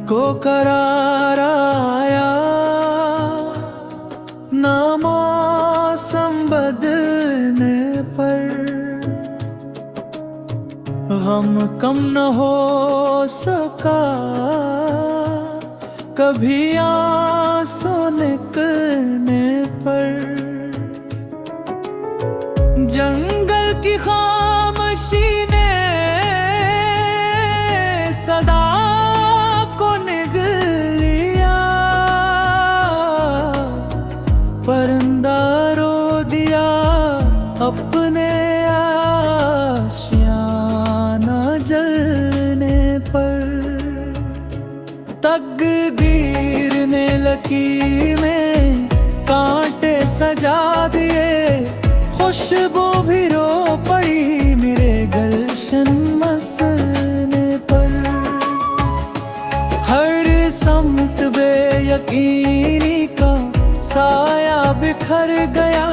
को करार आया, ना मौसम बदलने पर गम कम न हो सका, कभी आंसू निकलने पर। जंगल की खामोशी ने सदा को निगल लिया, परिंदा रो दिया अपने आशियाना जलने पर। तकदीर ने लकीर में कांटे सजा दिए, खुशबू भी रो पड़ी मेरे गुलशन मसने पर। हर समत बेयकीनी का साया बिखर गया,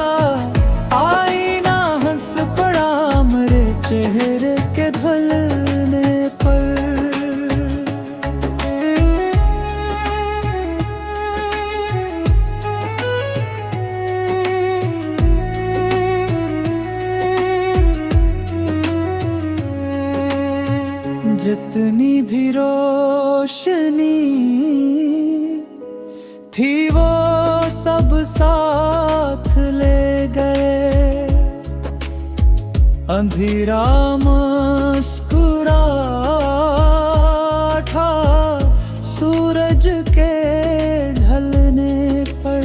आईना हंस पड़ा मेरे चेहरे के ढलने पर। जितनी भी रोशनी थी वो सब साथ ले गए, अंधेरा मुस्कुरा था सूरज के ढलने पर।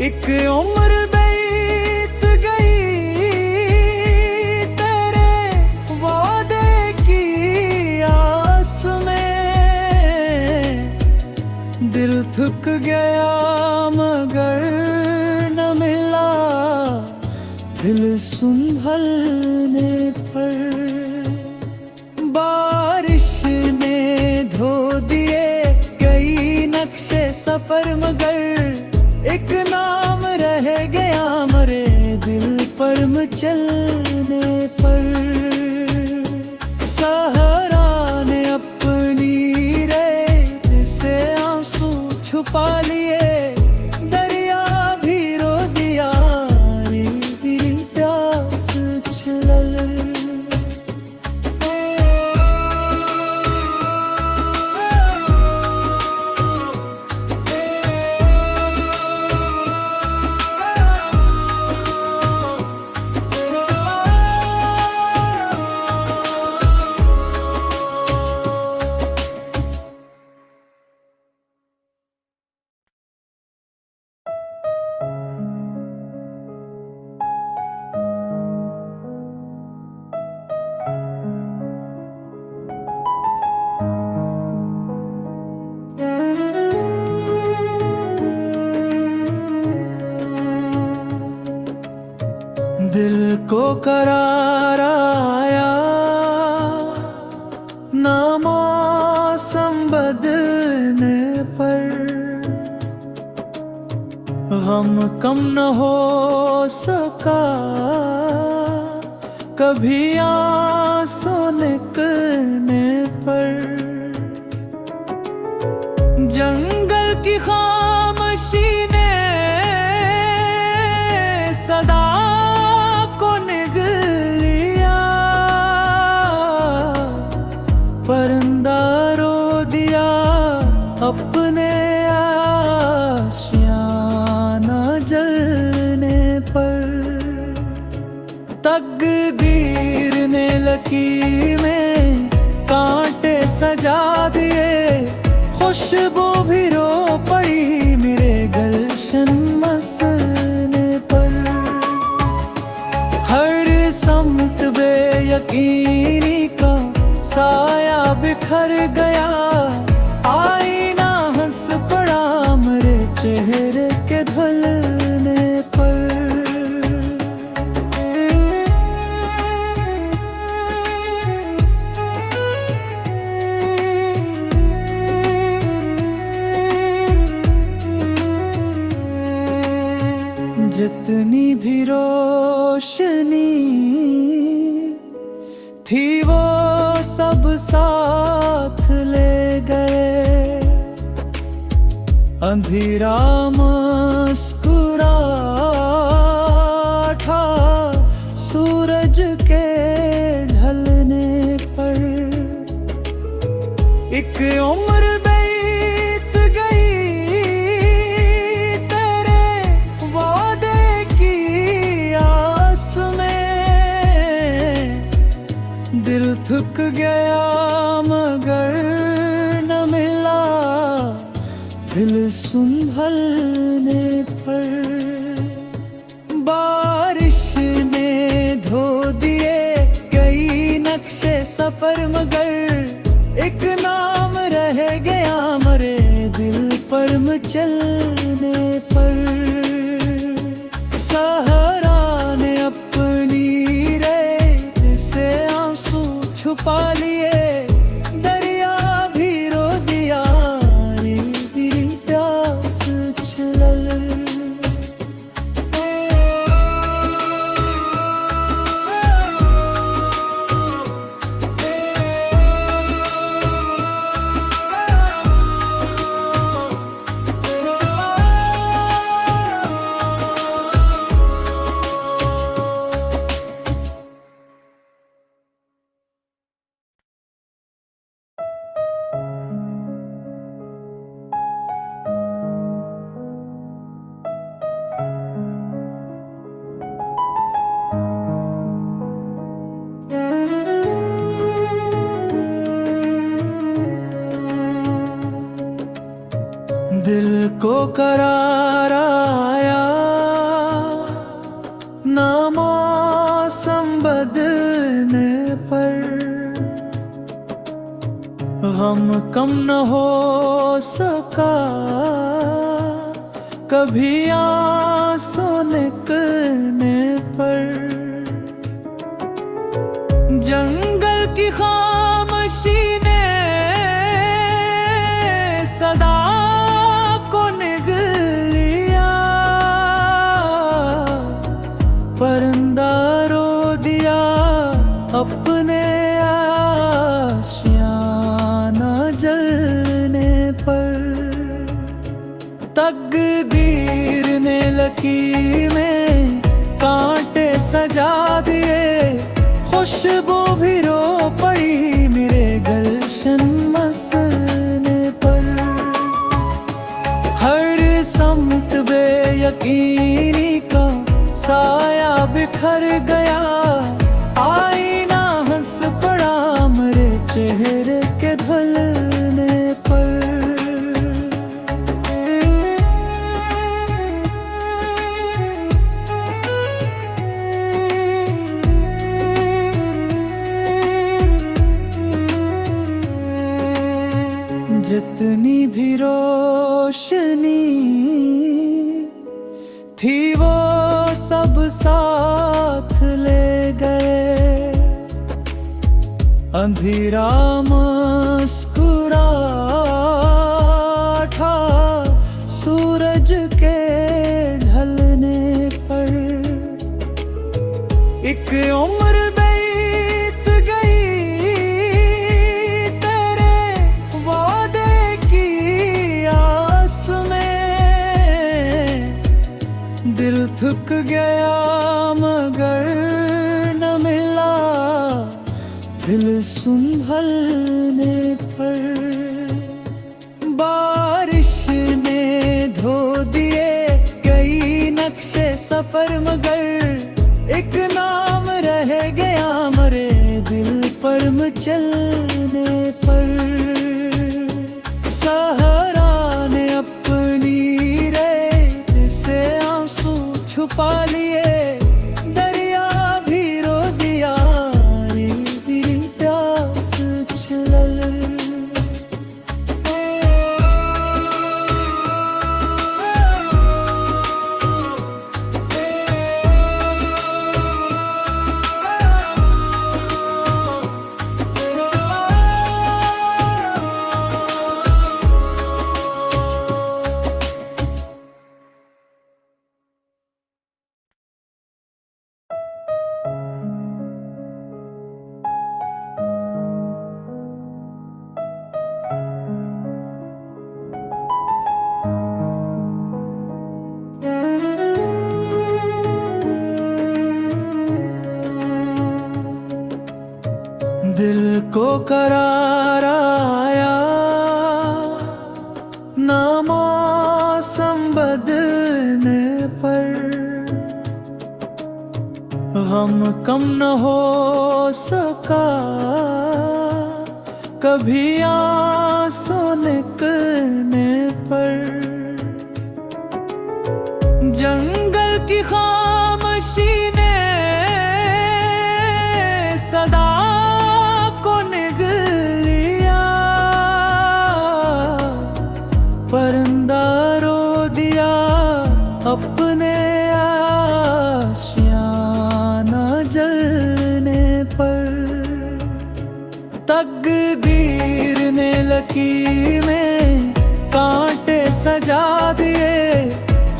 एक उम्र बीत गई तेरे वादे की आस में, दिल थक गया मगर न मिला दिल संभलने पर। बारिश ने धो दिए कई नक्शे सफर, मगर एक नाम रह गया मरे दिल पर चलने पर। सहरा ने अपनी रेत से आंसू छुपा लिए, दरिया भी रो दिया रे मेरी प्यास छलल। दिल को करार आया, ना मौसम बदलने पर गम कम न हो सका, कभी आंसू निकलने पर। जंगल की खामोशी ने सदा परिंदा रो दिया अपने आशियाना जलने पर। तकदीर ने लकीर में कांटे सजा दिए, खुशबू भी रो पड़ी मेरे गुलशन मसने पर। हर समत बेयकीनी का साया बिखर गया, आईना हंस पड़ा मेरे चेहरे के ढलने पर। जितनी भी रोशनी थी वो सब साथ ले अंधेरा मुस्कुरा था सूरज के ढलने पर। एक उम्र बीत गई तेरे वादे की आस में। दिल थक गया मगर न मिला दिल संभलने पर। बारिश ने धो दिए कई नक्शे सफर मगर एक नाम रह गया मरे दिल पर चलने पर। सहरा ने अपनी रेत से आंसू छुपा लिए। दरिया भी रो दिया रे मेरी प्यास छलल। दिल को करार आया ना मौसम बदलने पर। गम कम न हो सका कभी आंसू निकलने पर। जंगल की खामोशी ने सदा परिंदा रो दिया अपने आशियाना जलने पर। तकदीर ने लकीर में कांटे सजा दिए। खुशबू भी रो पड़ी मेरे गुलशन मसने पर। हर समत बेयकीनी का साया बिखर गया। आईना हंस पड़ा मेरे चेहरे के ढलने पर। जितनी भी रोशनी थी वो सब साथ ले गए। अंधेरा मुस्कुरा था सूरज के ढलने पर। एक उम्र बीत गई तेरे वादे की आस में। दिल थक गया मगर न मिला दिल संभलने पर। बारिश ने धो दिए कई नक्शे सफर मगर एक नाम रह गया मरे दिल पर चलने पर। सहरा ने अपनी रेत से आंसू छुपा लिए। दरिया भी रो दिया रे मेरी प्यास छलल। दिल को करार आया, ना मौसम बदलने पर गम कम न हो सका, कभी आंसू निकलने पर। जंगल की खामोशी ने सदा को निगल लिया, परिंदा रो दिया अपने आशियाना जलने पर। तकदीर ने लकीरें कांटे सजा दिए,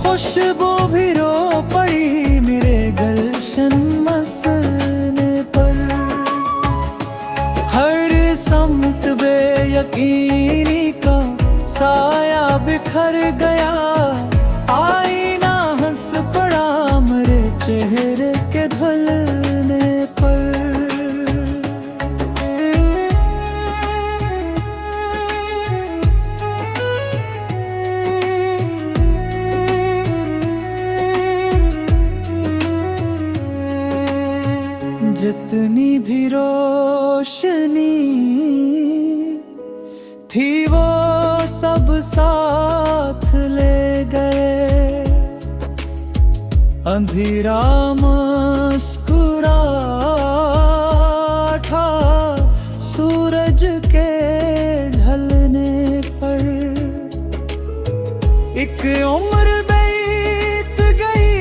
खुशबू भी रो पड़ी मेरे गुलशन मसने पर। हर समत बेयकीनी का साया बिखर गया, आईना हंस पड़ा मेरे चेहरे के ढलने पर। जितनी भी रोशनी थी वो सब साथ ले गए, अंधेरा मुस्कुरा था सूरज के ढलने पर। एक उम्र बीत गई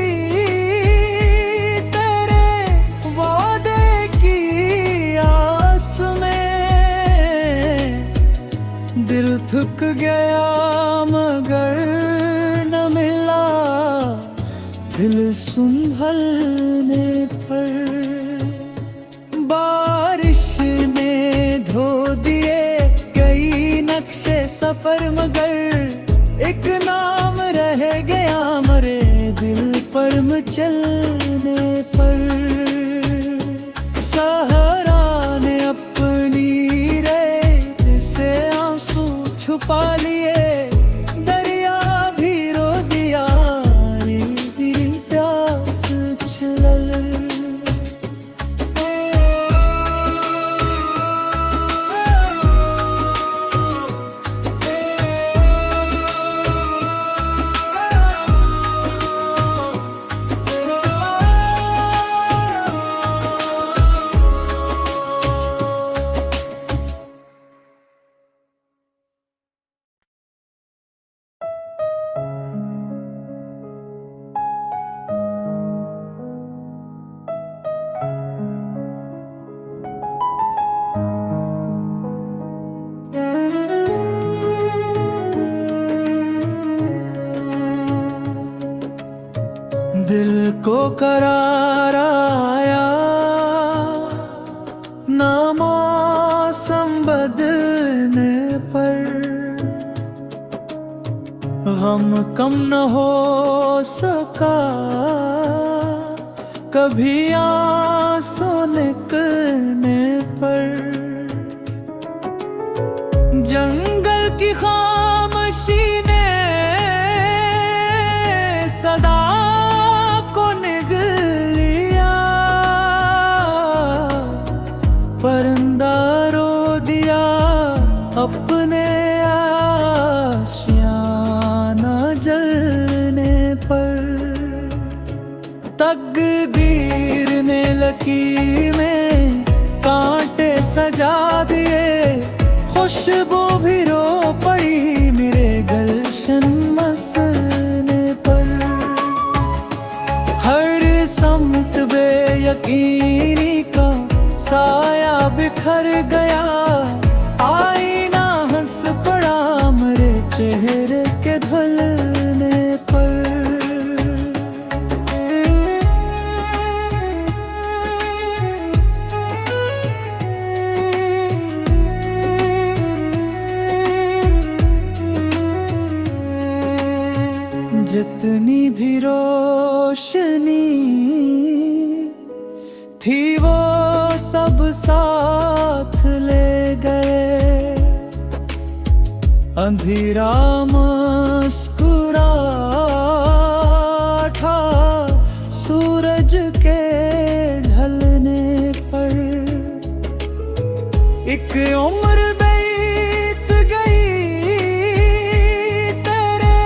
तेरे वादे की आस में, दिल थक गया मगर न मिला दिल संभलने पर। बारिश ने धो दिए कई नक्शे सफर, मगर एक नाम रह गया मरे दिल पर मचलने पर। सहरा ने अपनी रेत से आंसू छुपा लिए, दरिया भी रो दिया रे मेरी प्यास छलल। दिल को करार आया, ना मौसम बदलने पर गम कम न हो सका, कभी आंसू निकलने पर। जंगल की खामोशी ने सदा को निगल लिया, परिंदा रो दिया अपने आशियाना जलने पर। तकदीर ने लकीरें कांटे सजा दिए, खुशबू भी रो पड़ी मेरे गुलशन मसने पर। हर समत बेयकीनी का साया बिखर गया, आईना हंस पड़ा मेरे चेहरे के ढलने पर। जितनी भी रोशनी थी वो सब साथ साथ ले गए। अंधेरा मुस्कुरा था सूरज के ढलने पर। एक उम्र बीत गई तेरे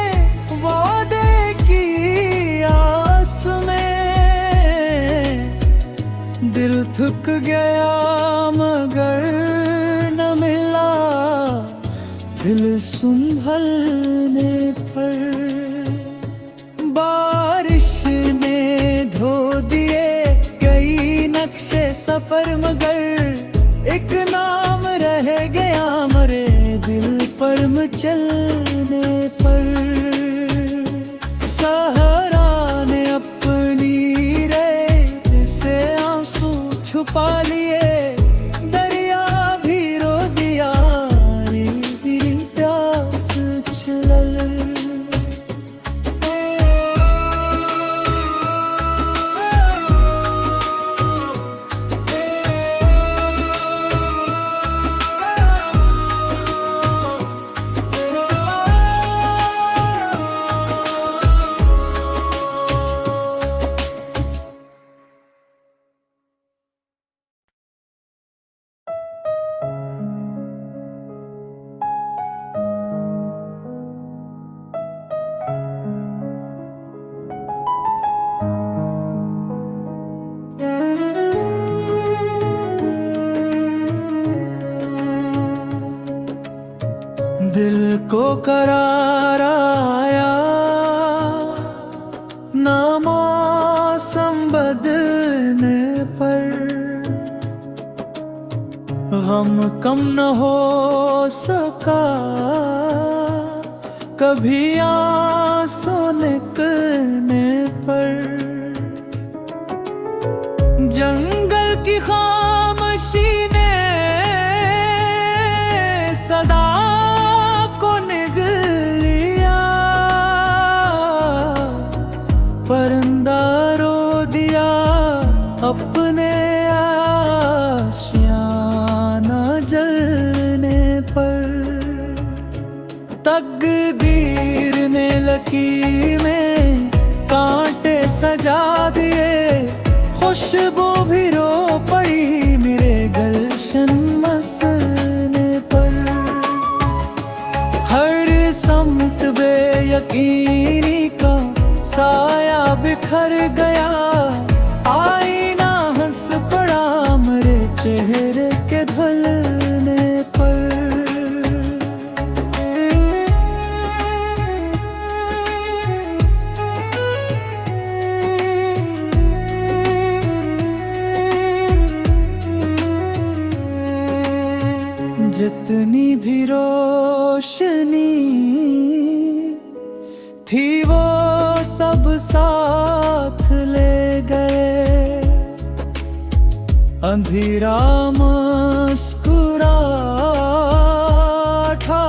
वादे की आस में। दिल थक गया मगर न मिला दिल संभलने पर। बारिश ने धो दिए कई नक्शे सफर मगर एक नाम रह गया मरे दिल पर चलने पर। सहरा ने अपनी रेत से आंसू छुपा लिए। दरिया भी रो दिया रे मेरी प्यास छलल। दिल को करार आया ना मौसम बदलने पर। गम कम न हो सका कभी आंसू निकलने पर। जंगल की खामोशी ने सदा परिंदा रो दिया अपने आशियाना जलने पर। तकदीर ने लकीर में कांटे सजा दिए। खुशबू भी रो पड़ी मेरे गुलशन मसने पर। हर समत बेयकीनी का साया बिखर गया। आईना हंस पड़ा मेरे चेहरे के ढलने पर। जितनी भी रोशनी थी वो सब साथ ले गए। अंधेरा मुस्कुरा था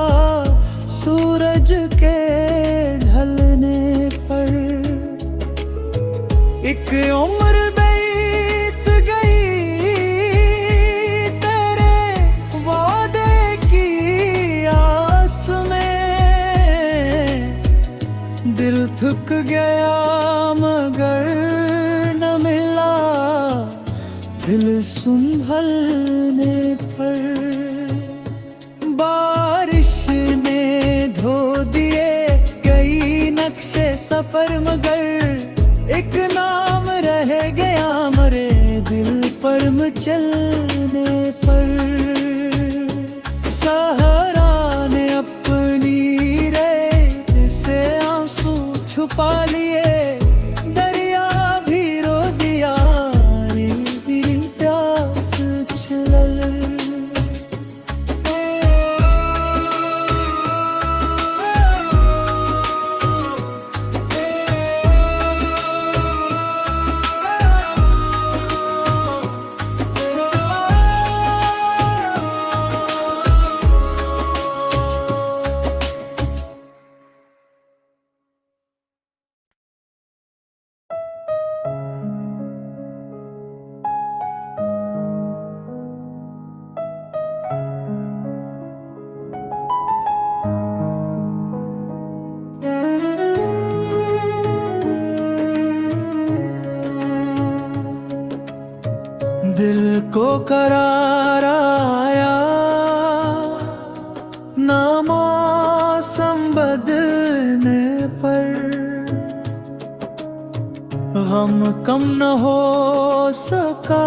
सूरज के ढलने पर। एक उम्र बीत गई तेरे वादे की आस में। दिल थक गया मगर न मिला दिल संभलने पर। बारिश ने धो दिए कई नक्शे सफर मगर एक नाम रह गया मरे दिल पर चलने पर। सहरा ने अपनी रेत से आंसू छुपा लिए। दरिया भी रो दिया रे मेरी प्यास छलल। दिल को करार आया, ना मौसम बदलने पर हम कम न हो सका,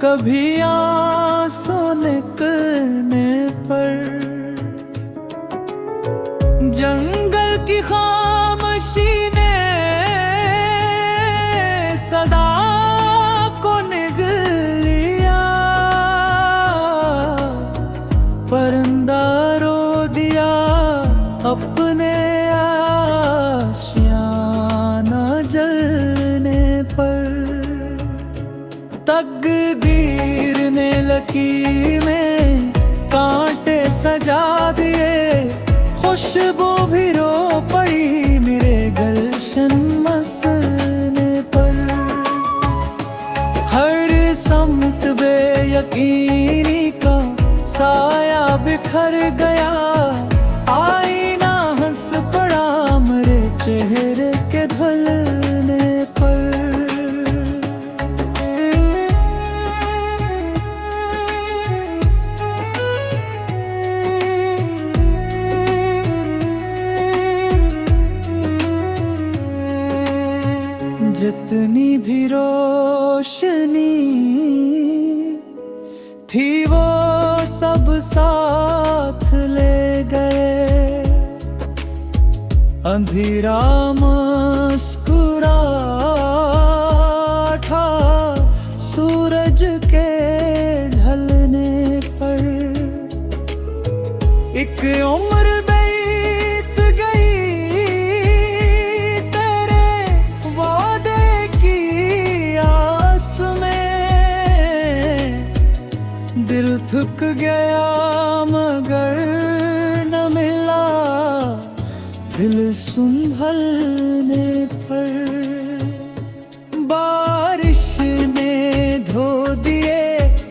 कभी आंसू निकलने पर। जंगल की खामोशी ने सदा को निगल लिया, परिंदा रो दिया अपने आशियाना जलने पर। तकदीर ने लकीर में कांटे सजा दिए, खुशबू भी रो पड़ी मेरे गुलशन मसने पर। हर समत बेयकीनी का साया बिखर गया, आईना हंस पड़ा मेरे चेहरे के ढलने पर। जितनी भी रोशनी थी वो सब साथ ले गए, अंधेरा मुस्कुरा था सूरज के ढलने पर। एक उम्र बीत गई तेरे वादे की आस में, दिल थक गया मगर न मिला दिल संभलने पर। बारिश ने धो दिए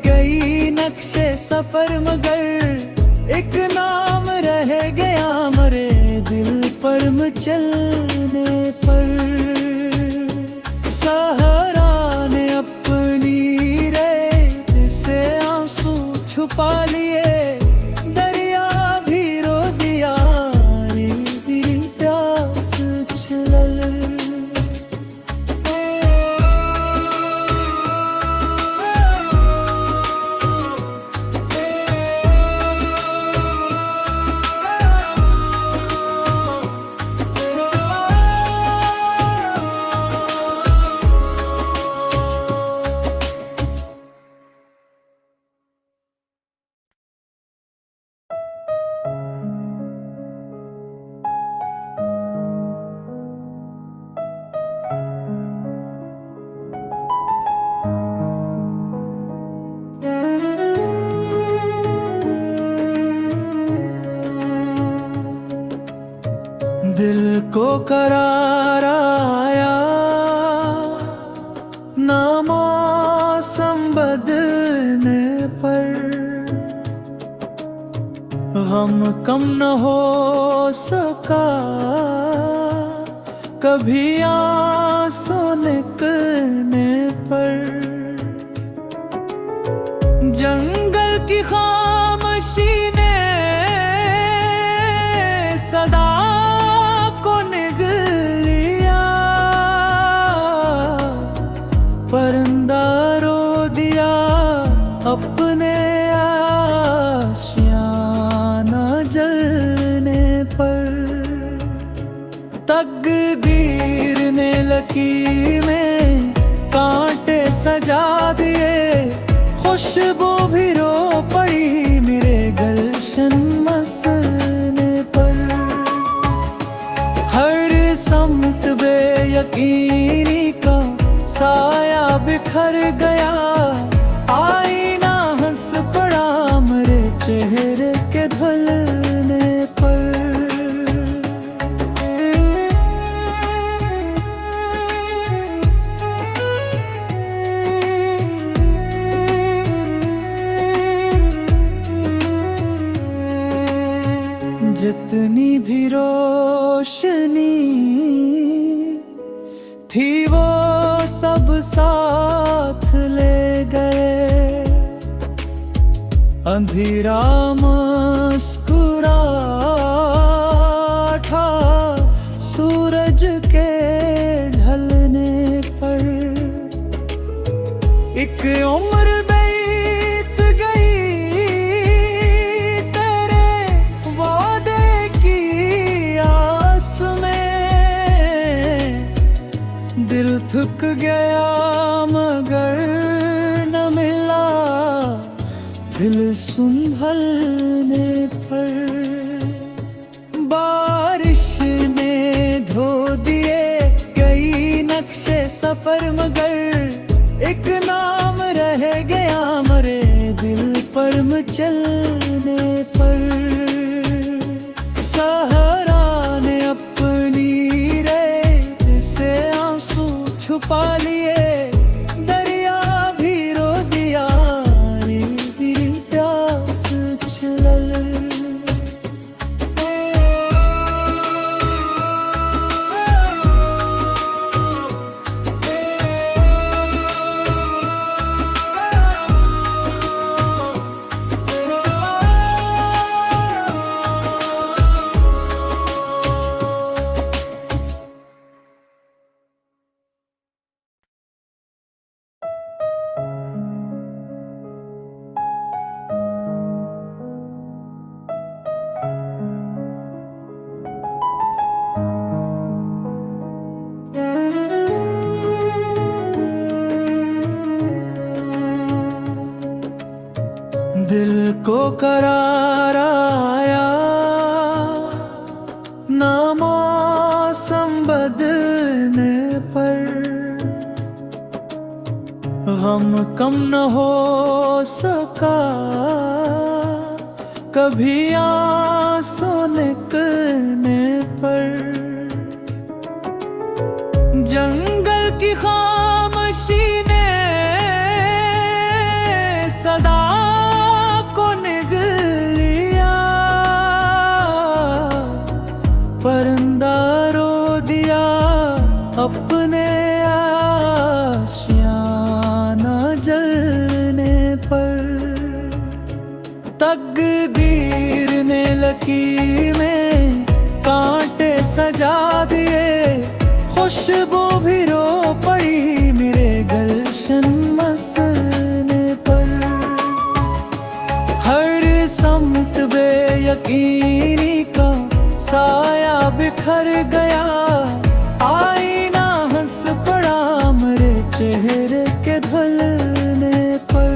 कई नक्शे सफर, मगर एक नाम रह गया मरे दिल पर मचलने पर। सहरा ने अपनी रेत से आंसू छुपा लिए, दरिया भी रो दिया रे मेरी प्यास छलल। दिल को करार आया, ना मौसम बदलने पर हम कम न हो सका, कभी आंसू निकलने पर। जंगल की खामोशी ने सदा परिंदा रो दिया अपने आशियाना जलने पर। तकदीर ने लकीर में कांटे सजा दिए, खुशबू भी रो पड़ी मेरे गुलशन मसने पर। हर समत बेयकीनी का साया बिखर गया, आईना हंस पड़ा मेरे चेहरे के ढलने पर। जितनी भी रोशनी थी वो सब साथ अंधेरा मुस्कुरा था सूरज के ढलने पर। एक उम्र बीत गई तेरे वादे की आस में। दिल थक गया मगर न मिला दिल संभलने पर। बारिश ने धो दिए कई नक्शे सफर मगर एक नाम रह गया मरे दिल पर मचलने पर। सहरा ने अपनी रेत से आंसू छुपा लिए, दरिया भी रो दिया रे मेरी प्यास छलल। दिल को करार आया ना मौसम बदलने पर। गम कम न हो सका कभी आंसू निकलने पर। जंगल की खामोशी ने सदा परिंदा रो दिया अपने आशियाना जलने पर। तकदीर ने लकीरें कांटे सजा दिए, खुशबू भी रो पड़ी मेरे गलशन मसलने पर। हर समत बेयकीनी का साया बिखर गया, आईना हंस पड़ा मेरे चेहरे के ढलने पर।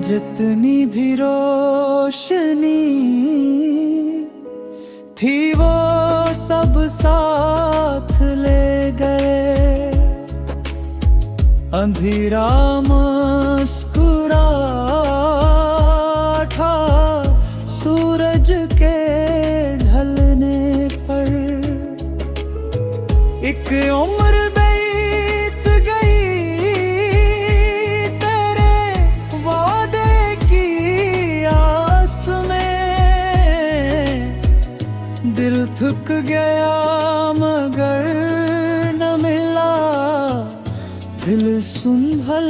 जितनी भी रोशनी थी वो सब साथ ले गए। अंधेरा मुस्कुरा था सूरज के ढलने पर। एक उम्र बीत गई तेरे वादे की आस में। दिल थक गया मगर न मिला दिल संभल